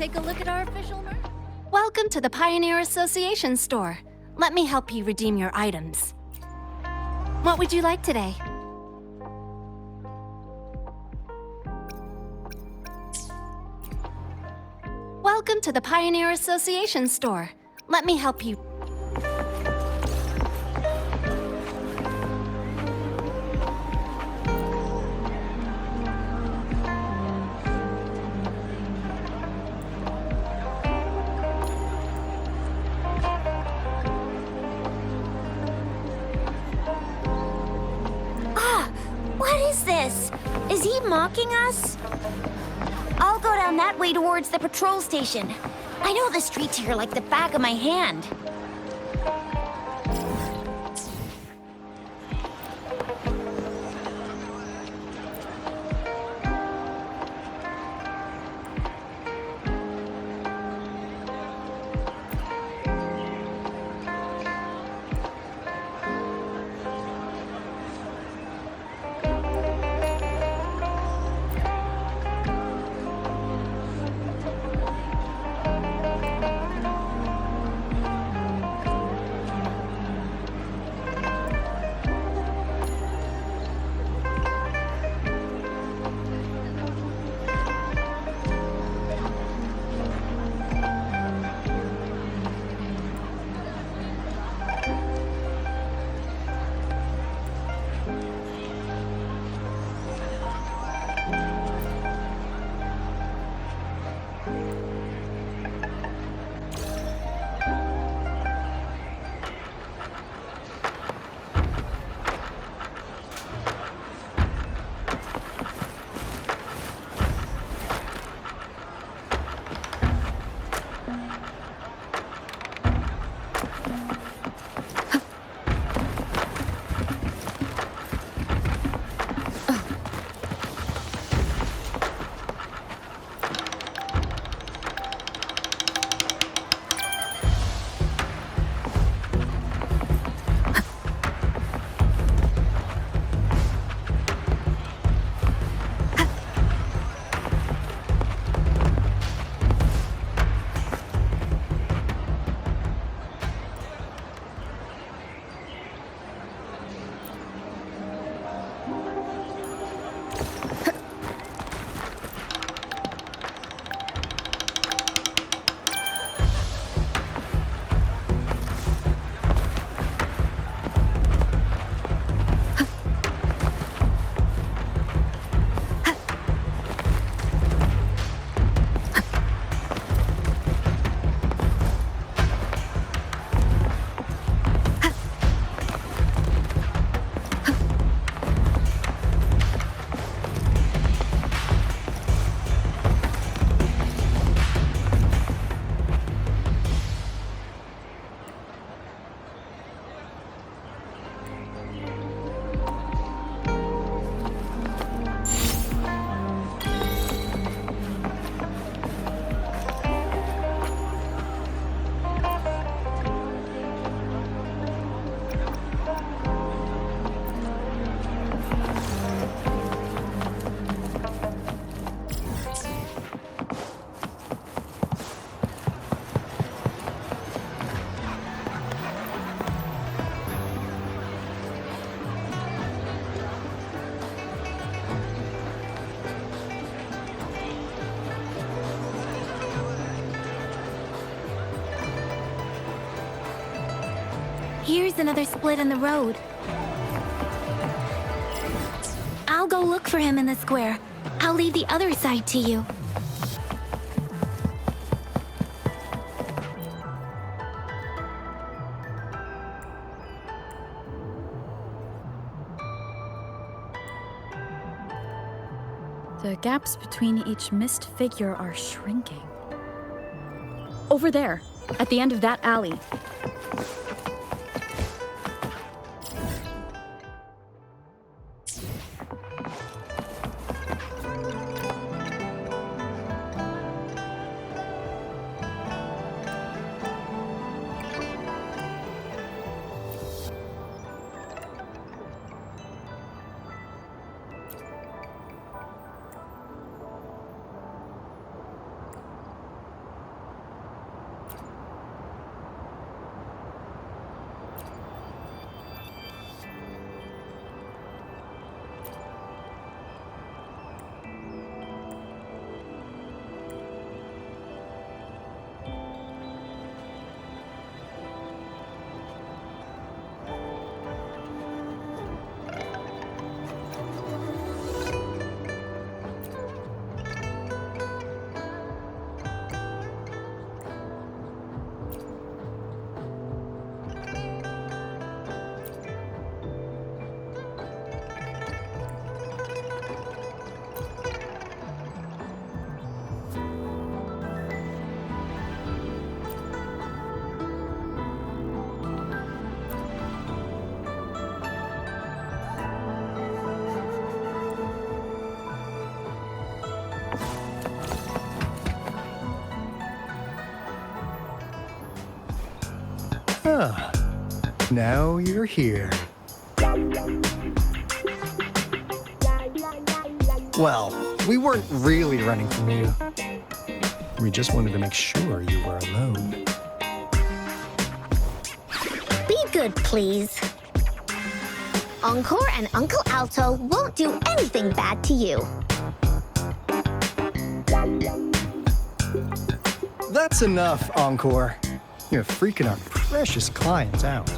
take a look at our official merch? Welcome to the Pioneer Association store. Let me help you redeem your items. What would you like today? Welcome to the Pioneer Association store. Let me help you. What is this? Is he mocking us? I'll go down that way towards the patrol station. I know the streets here like the back of my hand. Here's another split in the road. I'll go look for him in the square. I'll leave the other side to you. The gaps between each missed figure are shrinking. Over there, at the end of that alley. Now you're here. Well, we weren't really running from you. We just wanted to make sure you were alone. Be good, please. Encore and Uncle Alto won't do anything bad to you. That's enough, Encore. You're freaking our precious clients out.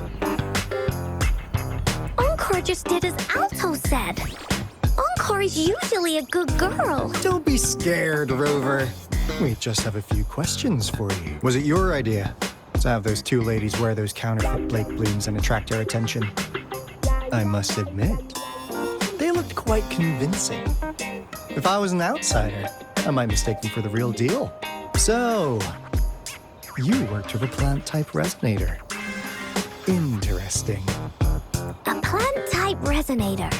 Encore just did as Alto said. Encore is usually a good girl. Don't be scared, Rover. We just have a few questions for you. Was it your idea to have those two ladies wear those counterfeit Blake blooms and attract our attention? I must admit, they looked quite convincing. If I was an outsider, I might mistake them for the real deal. So, you worked with a plant-type resonator. Interesting. A plant-type resonator.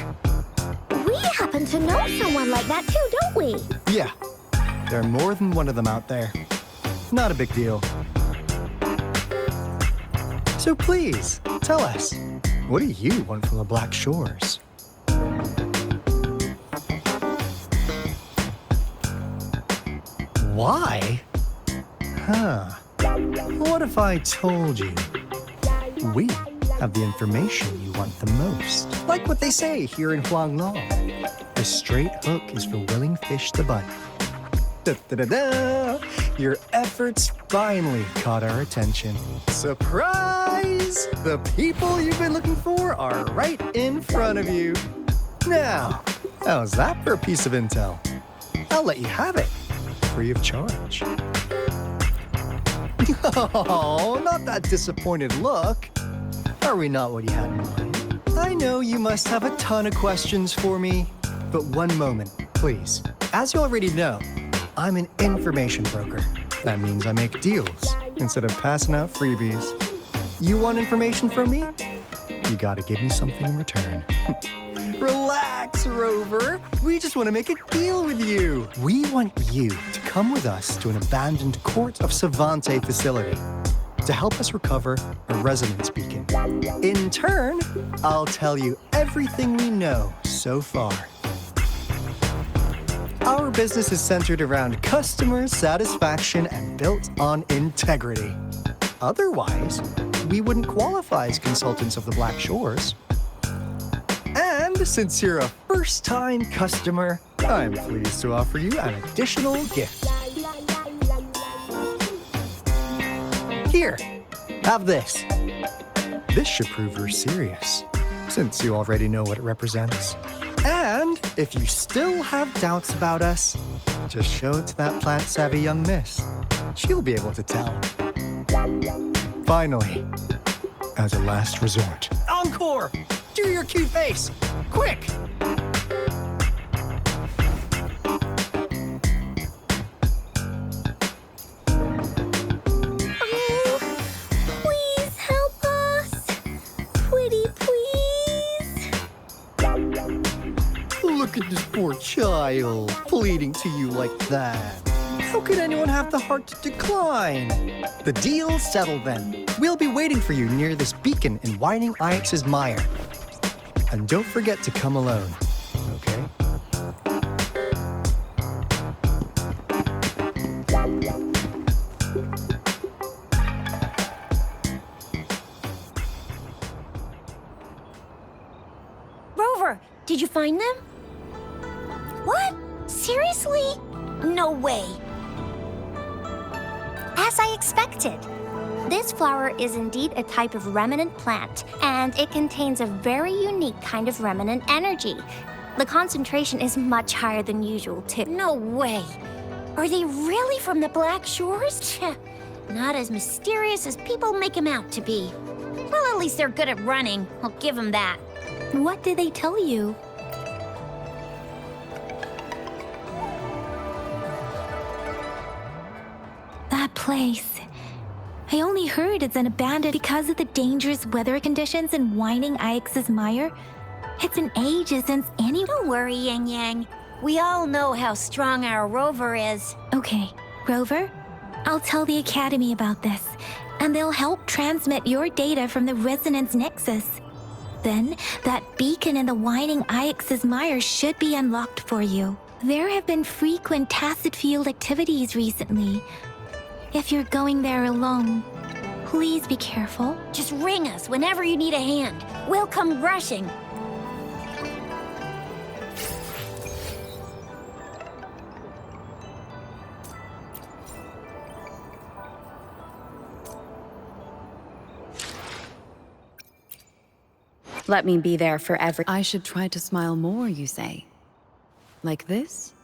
We happen to know someone like that too, don't we? Yeah, there are more than one of them out there. Not a big deal. So please, tell us, what do you want from the Black Shores? Why? What if I told you we have the information you want the most? Like what they say here in Huanglong. A straight hook is for willing fish to bite. Da-da-da-da! Your efforts finally caught our attention. Surprise! The people you've been looking for are right in front of you. Now, how's that for a piece of intel? I'll let you have it, free of charge. Oh, not that disappointed look. Are we not what you had in mind? I know you must have a ton of questions for me, but one moment, please. As you already know, I'm an information broker. That means I make deals instead of passing out freebies. You want information from me? You gotta give me something in return. Relax, Rover. We just want to make a deal with you. We want you to come with us to an abandoned Court of Savante facility to help us recover a resonance beacon. In turn, I'll tell you everything we know so far. Our business is centered around customer satisfaction and built on integrity. Otherwise, we wouldn't qualify as consultants of the Black Shores. And since you're a first-time customer, I'm pleased to offer you an additional gift. Here, have this. This should prove you're serious, since you already know what it represents. And if you still have doubts about us, just show it to that plant-savvy young miss. She'll be able to tell. Finally, as a last resort, Encore! Do your cute face! Quick! Oh, please help us. Pretty please. Look at this poor child, pleading to you like that. How could anyone have the heart to decline? The deal's settled then. We'll be waiting for you near this beacon in Whining Ix's mire. And don't forget to come alone, okay? Rover, did you find them? What? Seriously? No way. As I expected. This flower is indeed a type of remnant plant, and it contains a very unique kind of remnant energy. The concentration is much higher than usual, too. No way. Are they really from the Black Shores? Not as mysterious as people make them out to be. Well, at least they're good at running. I'll give them that. What did they tell you? That place. I only heard it's an abandoned because of the dangerous weather conditions in Whining Ix's mire. It's been ages since any... Don't worry, Yang Yang. We all know how strong our Rover is. Okay, Rover, I'll tell the Academy about this. and they'll help transmit your data from the resonance nexus. Then, that beacon in the Whining Ix's mire should be unlocked for you. There have been frequent tacit field activities recently. If you're going there alone, please be careful. Just ring us whenever you need a hand. We'll come rushing. Let me be there for every— I should try to smile more, you say? Like this?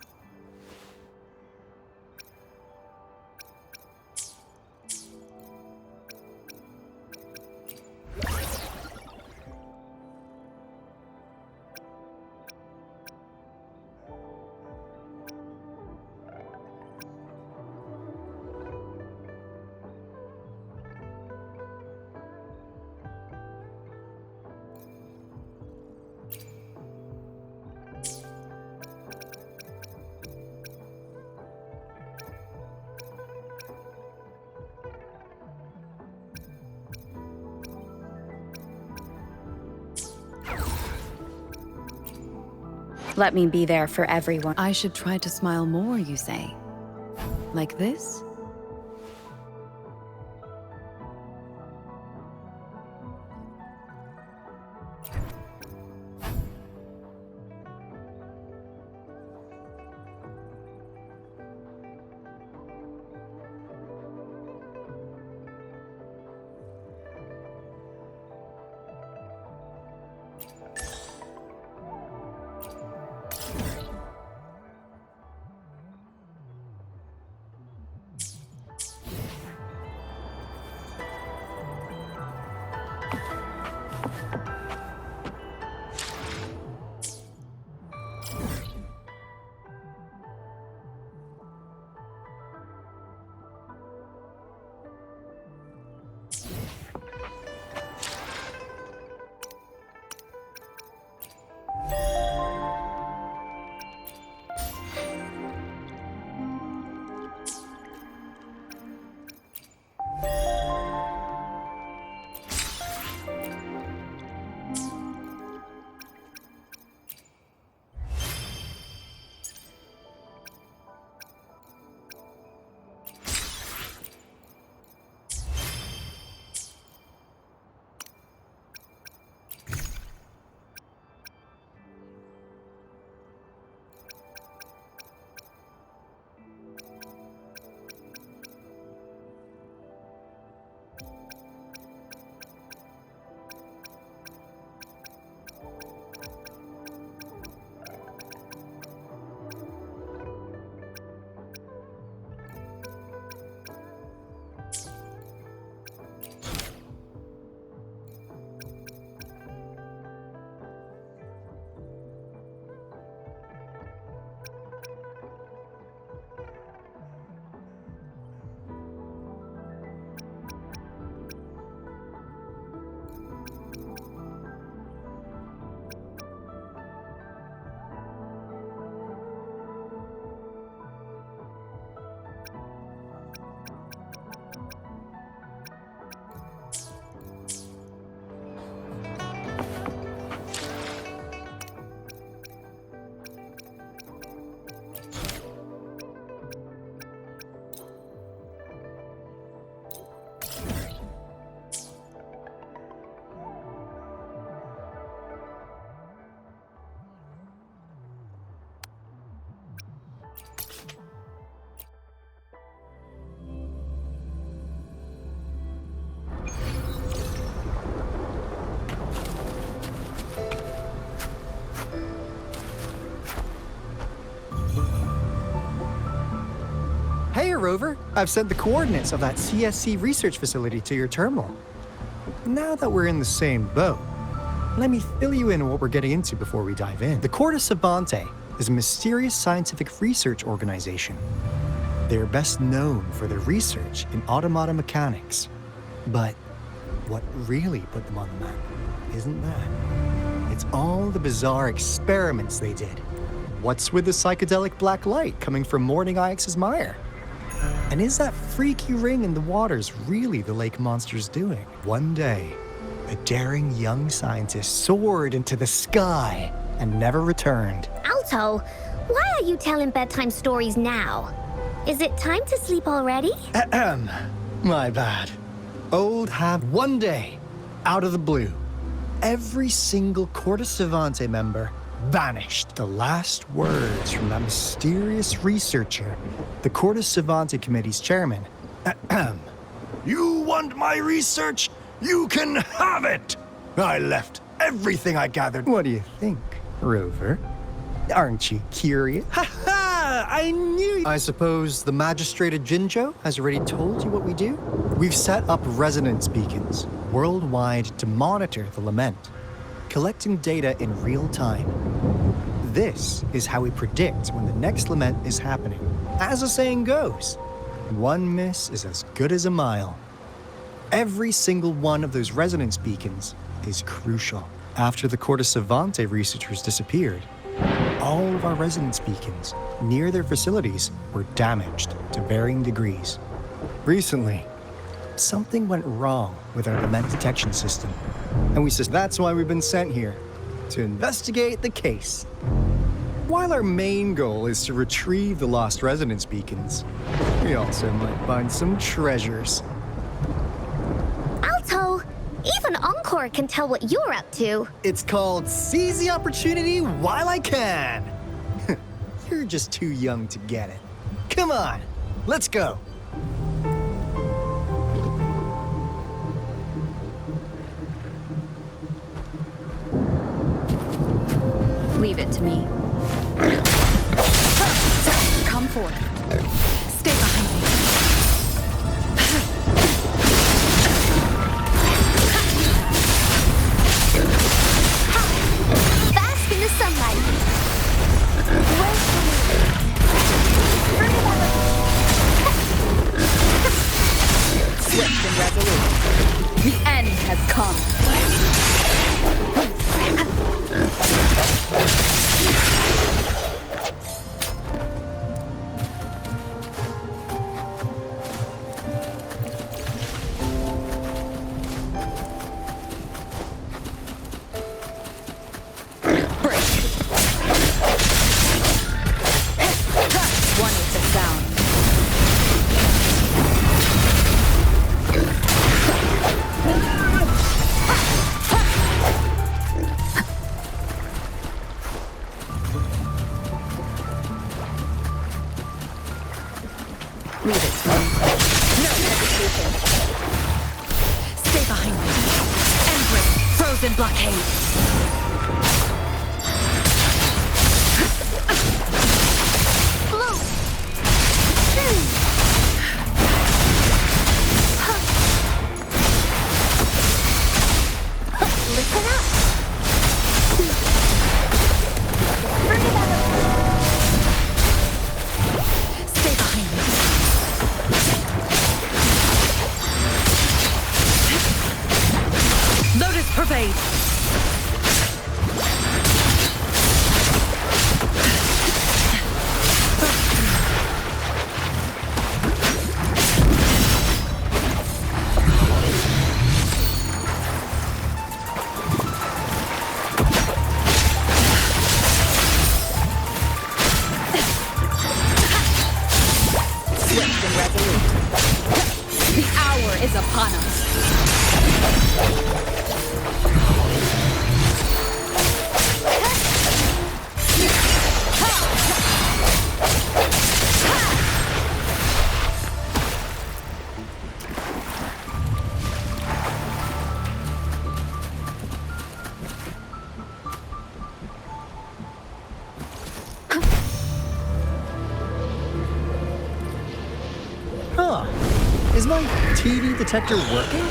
Let me be there for everyone. I should try to smile more, you say? Like this? Hey, Rover. I've sent the coordinates of that CSC research facility to your terminal. Now that we're in the same boat, let me fill you in on what we're getting into before we dive in. The Corda Sabante is a mysterious scientific research organization. They are best known for their research in automata mechanics. But what really put them on the map isn't that. It's all the bizarre experiments they did. What's with the psychedelic black light coming from Morning Ix's mire? And is that freaky ring in the waters really the lake monster's doing? One day, a daring young scientist soared into the sky and never returned. Alto, why are you telling bedtime stories now? Is it time to sleep already? Ahem. My bad. Old have one day, out of the blue, every single Corte Savante member vanished. The last words from that mysterious researcher, the Corte Savante Committee's chairman. Ahem. You want my research? You can have it! I left everything I gathered. What do you think, Rover? Aren't you curious? Ha ha! I knew. I suppose the magistrated Jinjo has already told you what we do? We've set up resonance beacons worldwide to monitor the lament, collecting data in real time. This is how we predict when the next lament is happening. As the saying goes, one miss is as good as a mile. Every single one of those resonance beacons is crucial. After the Corte Savante researchers disappeared, all of our resonance beacons near their facilities were damaged to varying degrees. Recently, something went wrong with our lament detection system, and we said that's why we've been sent here, to investigate the case. While our main goal is to retrieve the lost resonance beacons, we also might find some treasures. Alto, even Encore can tell what you're up to. It's called Seize the Opportunity While I Can. You're just too young to get it. Come on, let's go. Leave it to me. Come forth. Stay behind me. Bask in the sunlight. Swift and resolute. The end has come. One with the sound. Leave it to me. No hesitation. Stay behind me. Embrace frozen blockade. Listen up. Stay behind me. Lotus pervade. Swift and resolute. The hour is upon us. Huh. Is my TV detector working?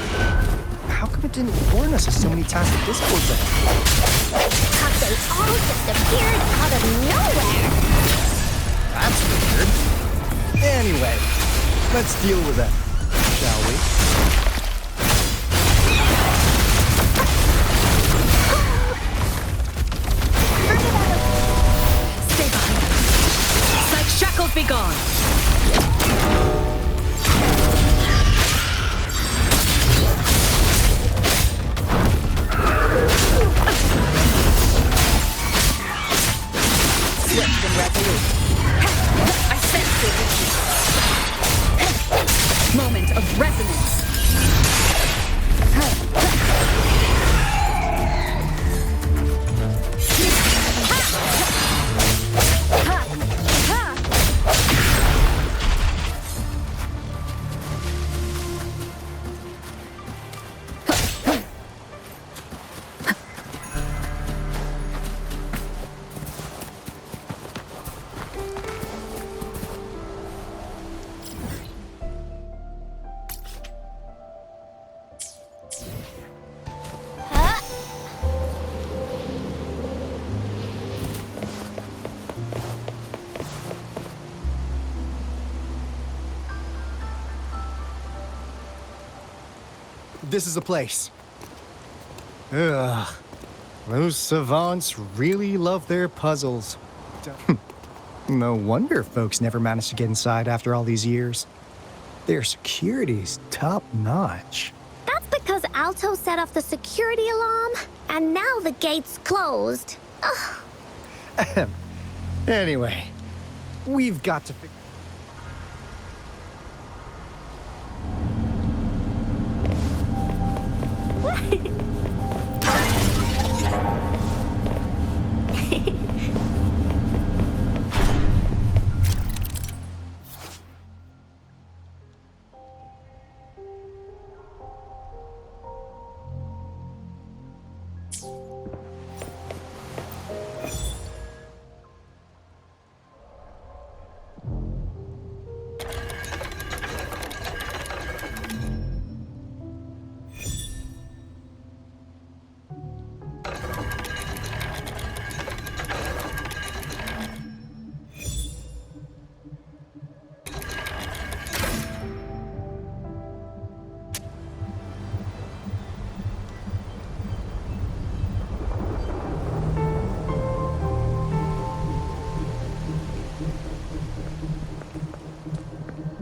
How come it didn't warn us of so many tacit discords ahead? Have they all just appeared out of nowhere? That's weird. Anyway, let's deal with it, shall we? Stay behind me. Like shackles be gone. This is the place. Ugh. Those savants really love their puzzles. No wonder folks never managed to get inside after all these years. Their security's top-notch. That's because Alto set off the security alarm, and now the gate's closed. Ugh. Anyway, we've got to figure...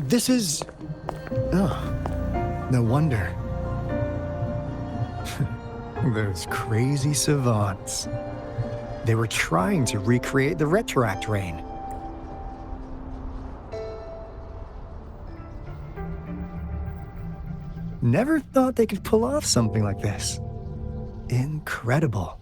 This is... Oh, no wonder. Those crazy savants. They were trying to recreate the retroact rain. Never thought they could pull off something like this. Incredible.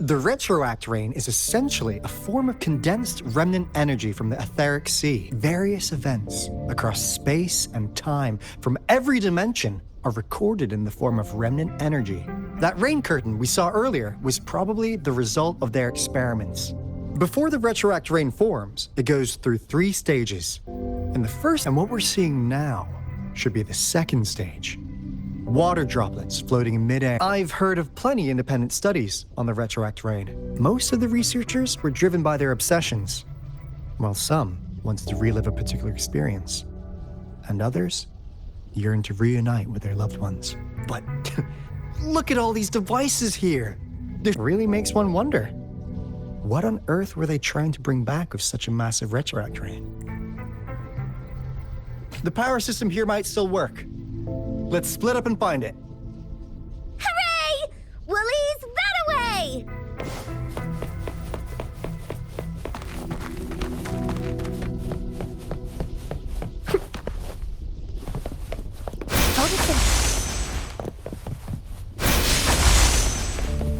The retroact rain is essentially a form of condensed remnant energy from the etheric sea. Various events across space and time from every dimension are recorded in the form of remnant energy. That rain curtain we saw earlier was probably the result of their experiments. Before the retroact rain forms, it goes through 3 stages. And the first, and what we're seeing now, should be the second stage. Water droplets floating in midair. I've heard of plenty independent studies on the retroact rain. Most of the researchers were driven by their obsessions, while some wanted to relive a particular experience, and others yearned to reunite with their loved ones. But look at all these devices here. This really makes one wonder. What on earth were they trying to bring back with such a massive retroact rain? The power system here might still work. Let's split up and find it. Hooray! Woolies, that away! Hold it there.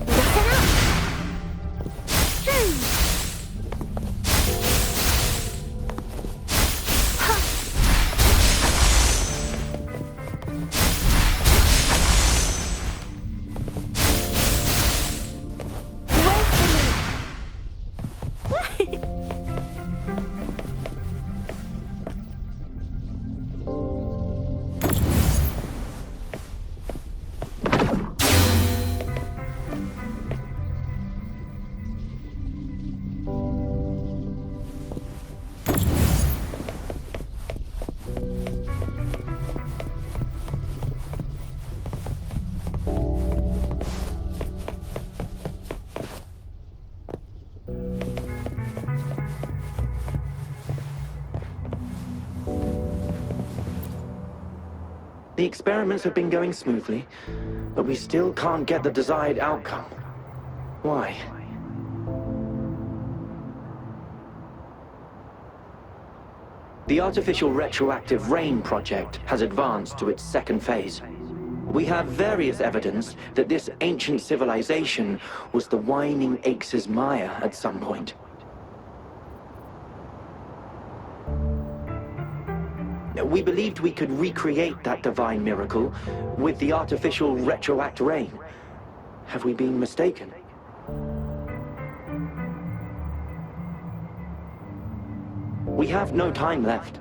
Listen up. The experiments have been going smoothly, but we still can't get the desired outcome. Why? The artificial retroactive rain project has advanced to its second phase. We have various evidence that this ancient civilization was the whining Aix's Maya at some point. We believed we could recreate that divine miracle with the artificial retroact rain. Have we been mistaken? We have no time left.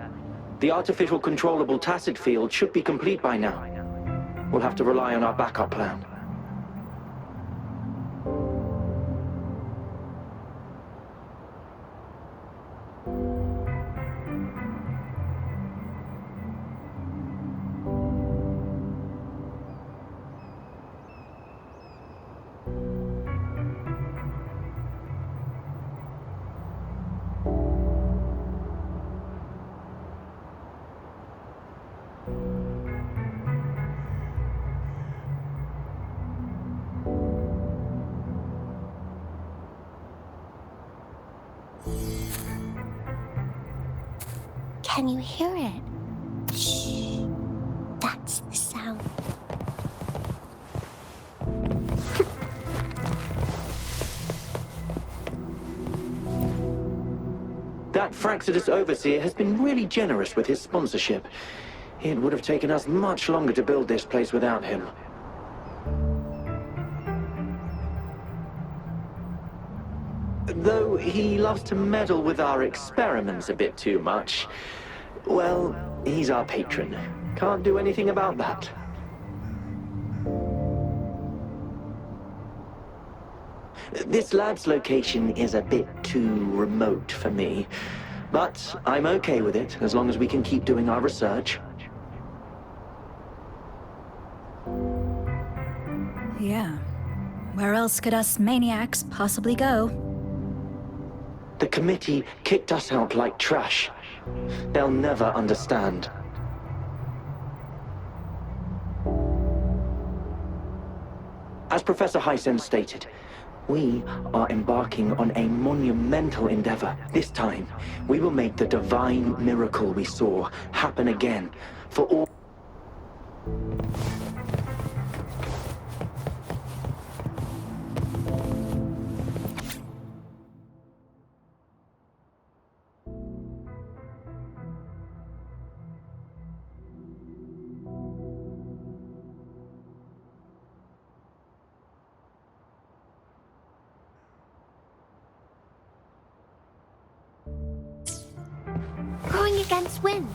The artificial controllable tacit field should be complete by now. We'll have to rely on our backup plan. Can you hear it? Shh. That's the sound. That Fraxidus Overseer has been really generous with his sponsorship. It would have taken us much longer to build this place without him. Though he loves to meddle with our experiments a bit too much. Well, he's our patron. Can't do anything about that. This lab's location is a bit too remote for me, but I'm okay with it as long as we can keep doing our research. Yeah. Where else could us maniacs possibly go? The committee kicked us out like trash. They'll never understand. As Professor Hysen stated, we are embarking on a monumental endeavor. This time, we will make the divine miracle we saw happen again for all. Going against wind.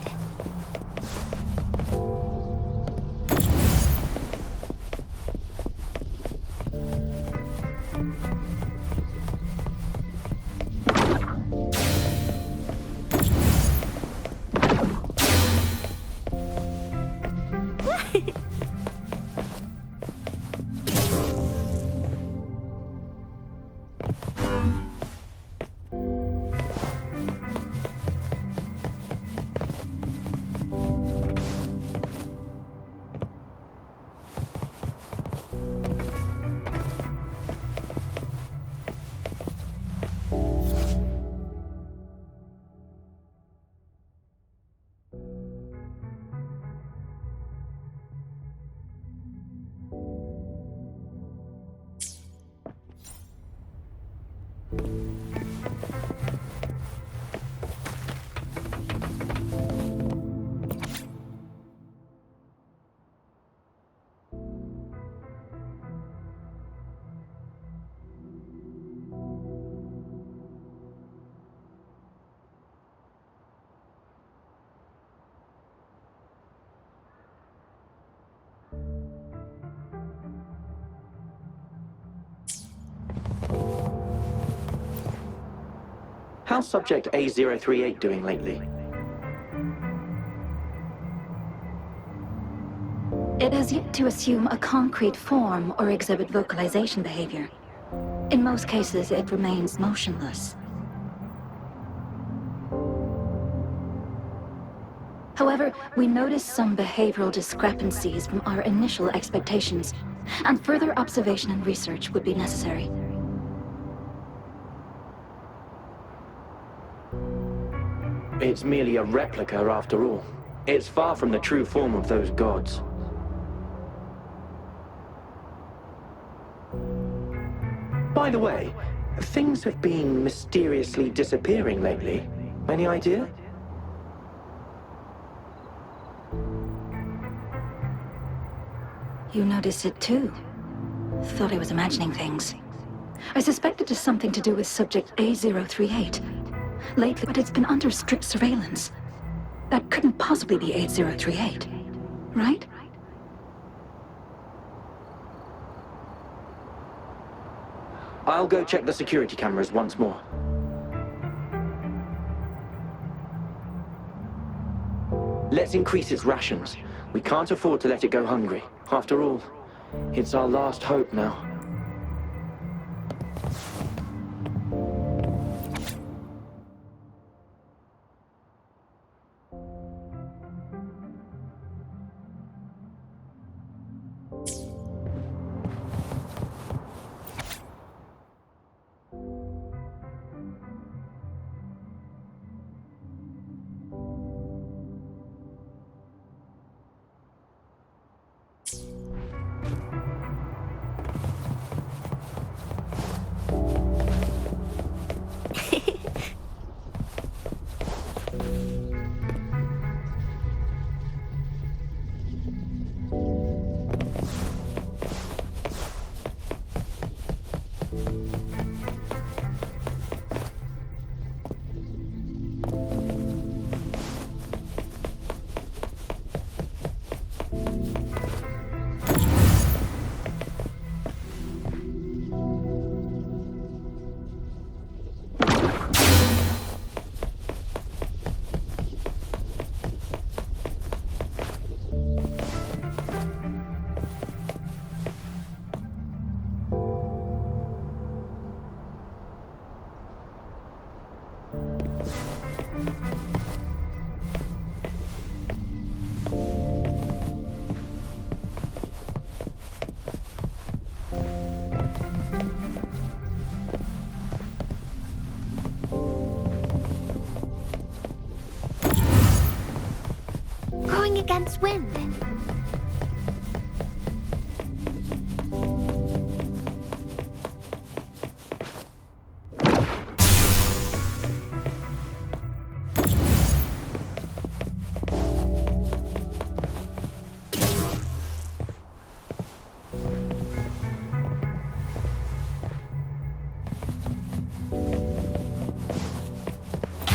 How's Subject A038 doing lately? It has yet to assume a concrete form or exhibit vocalization behavior. In most cases, it remains motionless. However, we noticed some behavioral discrepancies from our initial expectations, and further observation and research would be necessary. It's merely a replica after all. It's far from the true form of those gods. By the way, things have been mysteriously disappearing lately. Any idea? You noticed it too. Thought I was imagining things. I suspect it is something to do with Subject A038. Lately, but it's been under strict surveillance. That couldn't possibly be 8038, right? I'll go check the security cameras once more. Let's increase its rations. We can't afford to let it go hungry. After all, it's our last hope now. Going against wind.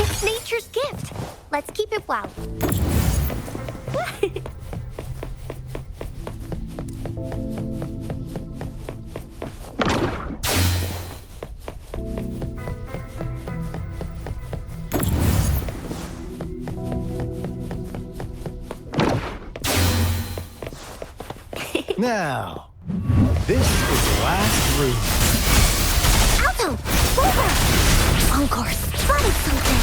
It's nature's gift. Let's keep it well. Now, this is the last room. Alto! Over! On course. Spotted something.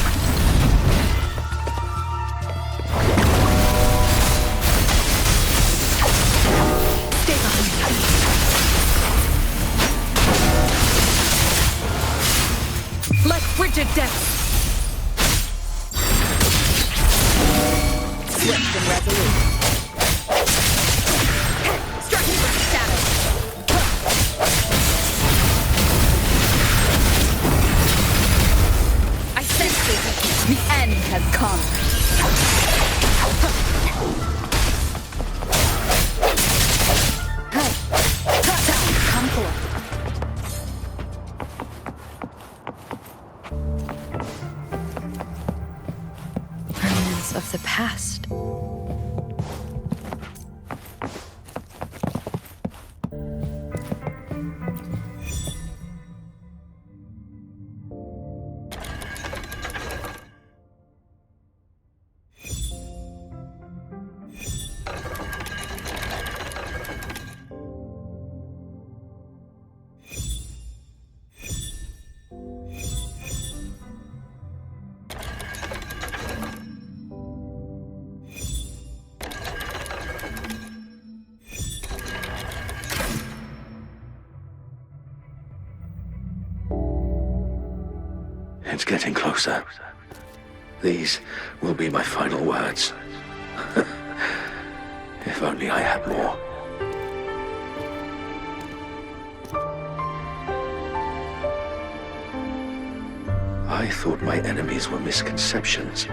Stay behind me. Like frigid depths. Swift and resolute. Striking for shadow. I sense it. The end has come. Come forth. Remnants of the past. It's getting closer. These will be my final words. If only I had more. I thought my enemies were misconceptions,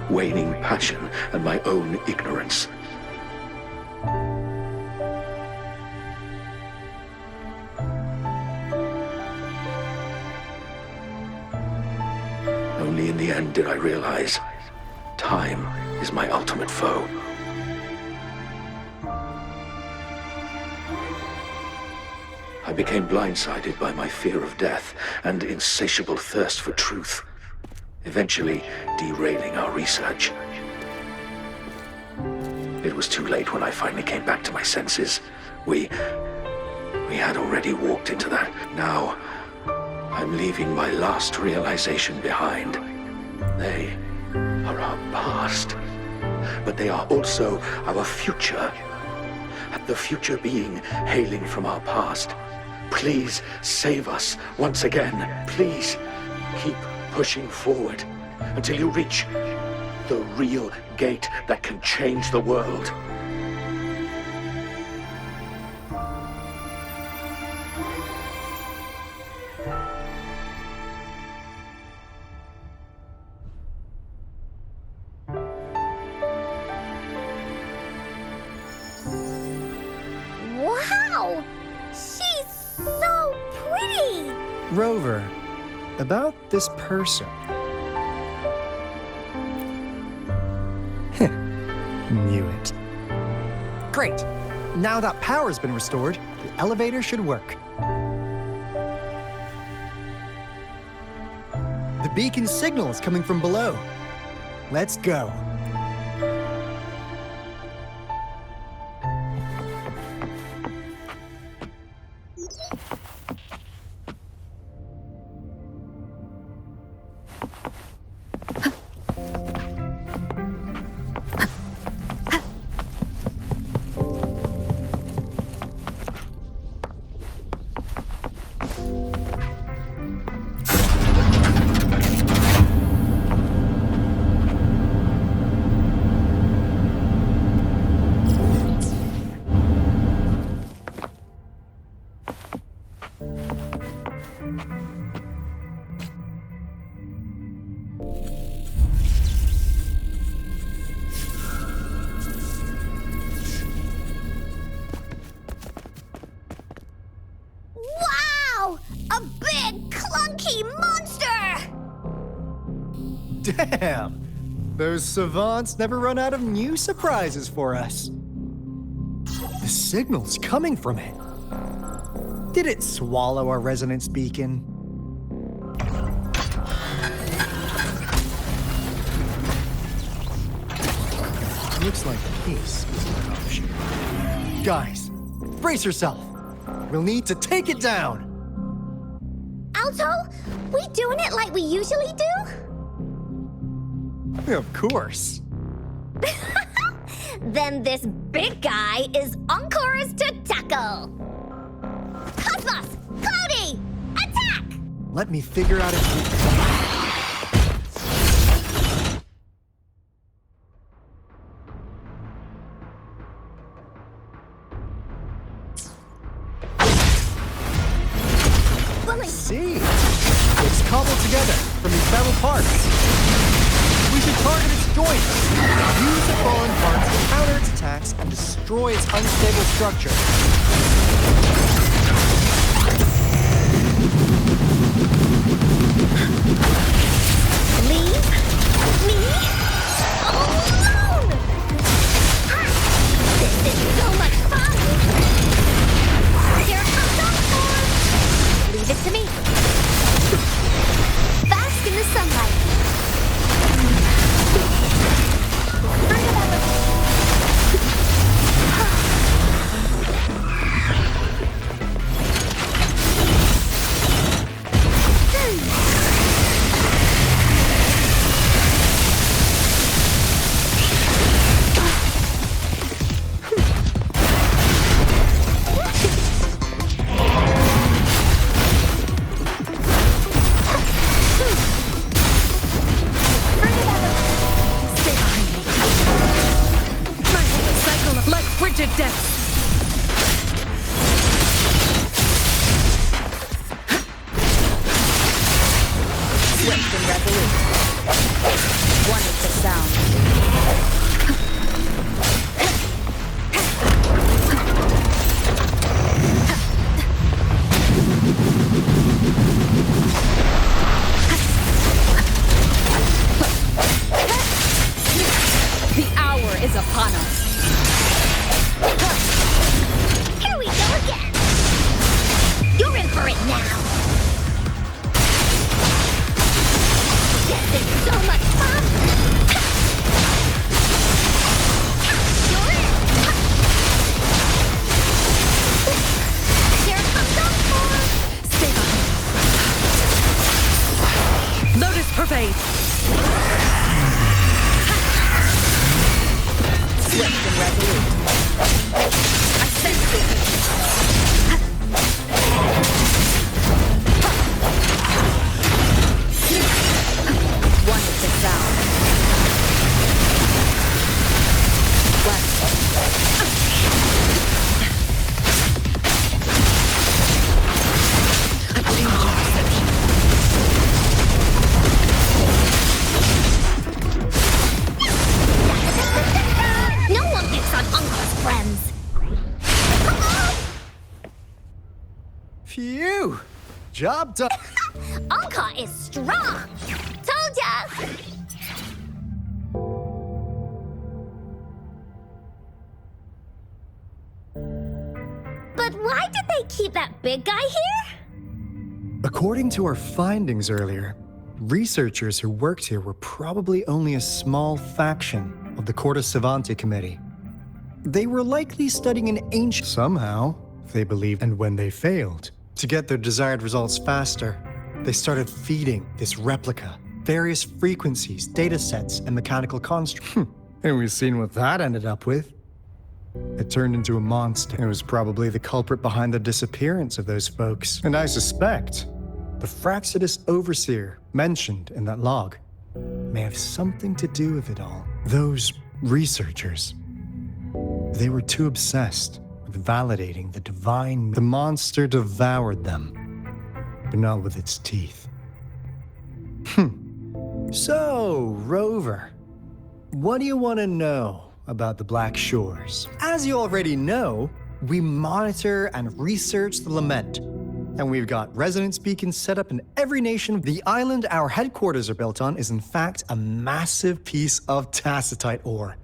waning passion, and my own ignorance. Only in the end did I realize time is my ultimate foe. I became blindsided by my fear of death and insatiable thirst for truth, eventually derailing our research. It was too late when I finally came back to my senses. We had already walked into that. Now, I'm leaving my last realization behind. They are our past, but they are also our future. The future being hailing from our past. Please save us once again. Please keep pushing forward until you reach the real gate that can change the world. Wow! She's so pretty! Rover, about this person. Knew it. Great. Now that power's been restored, the elevator should work. The beacon signal is coming from below. Let's go. Damn! Those savants never run out of new surprises for us. The signal's coming from it. Did it swallow our resonance beacon? Looks like peace is an option. Guys, brace yourself. We'll need to take it down. Alto, we doing it like we usually do? Of course. Then this big guy is Encore's to tackle. Cosmos! Cloudy! Attack! Let me figure out if we... See, it's cobbled together from these metal parts. We should target its joints. Use the fallen parts to counter its attacks and destroy its unstable structure. Leave me alone! This is so much fun! Here comes Encore! Leave it to me. Bask in the sunlight. Phew! Job done. Encore is strong! Told ya! But why did they keep that big guy here? According to our findings earlier, researchers who worked here were probably only a small faction of the Corte Savante Committee. They were likely studying an ancient somehow, they believed, and when they failed, to get their desired results faster, they started feeding this replica various frequencies, data sets, and mechanical constructs. And we've seen what that ended up with. It turned into a monster. It was probably the culprit behind the disappearance of those folks. And I suspect the Fraxidus Overseer mentioned in that log may have something to do with it all. Those researchers, they were too obsessed with validating the divine. The monster devoured them, but not with its teeth. So, Rover, what do you want to know about the Black Shores? As you already know, we monitor and research the Lament, And we've got resonance beacons set up in every nation. The island our headquarters are built on is in fact a massive piece of tacitite ore,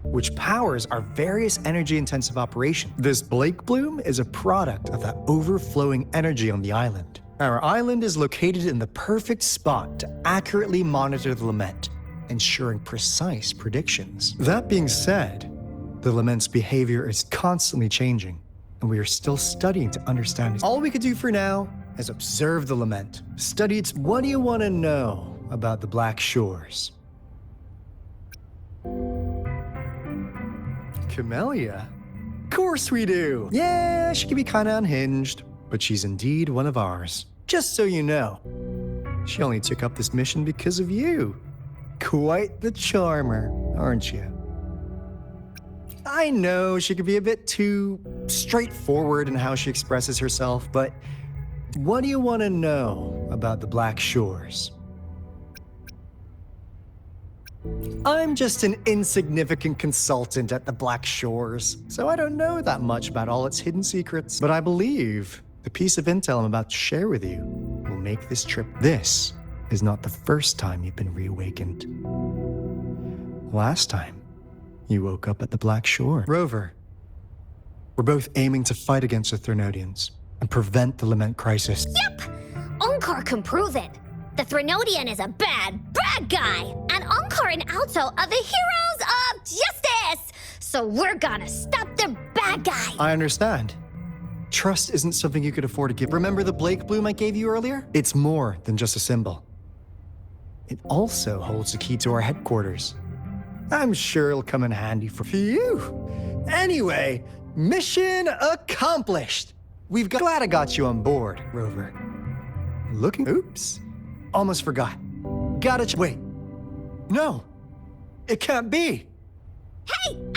which powers our various energy-intensive operations. This Blake Bloom is a product of that overflowing energy on the island. Our island is located in the perfect spot to accurately monitor the lament, ensuring precise predictions. That being said, the lament's behavior is constantly changing, and we are still studying to understand it. All we could do for now is observe the lament, study its... What do you want to know about the Black Shores? Camellia? Of course we do! Yeah, she can be kinda unhinged, but she's indeed one of ours. Just so you know, she only took up this mission because of you. Quite the charmer, aren't you? I know she can be a bit too straightforward in how she expresses herself, but what do you want to know about the Black Shores? I'm just an insignificant consultant at the Black Shores, so I don't know that much about all its hidden secrets. But I believe the piece of intel I'm about to share with you will make this trip. This is not the first time you've been reawakened. Last time, you woke up at the Black Shore. Rover, we're both aiming to fight against the Threnodians and prevent the Lament crisis. Yep! Onkar can prove it. The Threnodian is a bad guy, and Onkar and Alto are the heroes of justice! So we're gonna stop the bad guy! I understand. Trust isn't something you could afford to give. Remember the Blake Bloom I gave you earlier? It's more than just a symbol. It also holds the key to our headquarters. I'm sure it'll come in handy for you. Anyway, mission accomplished. Glad I got you on board, Rover. Oops. Almost forgot. Wait. No. It can't be. Hey!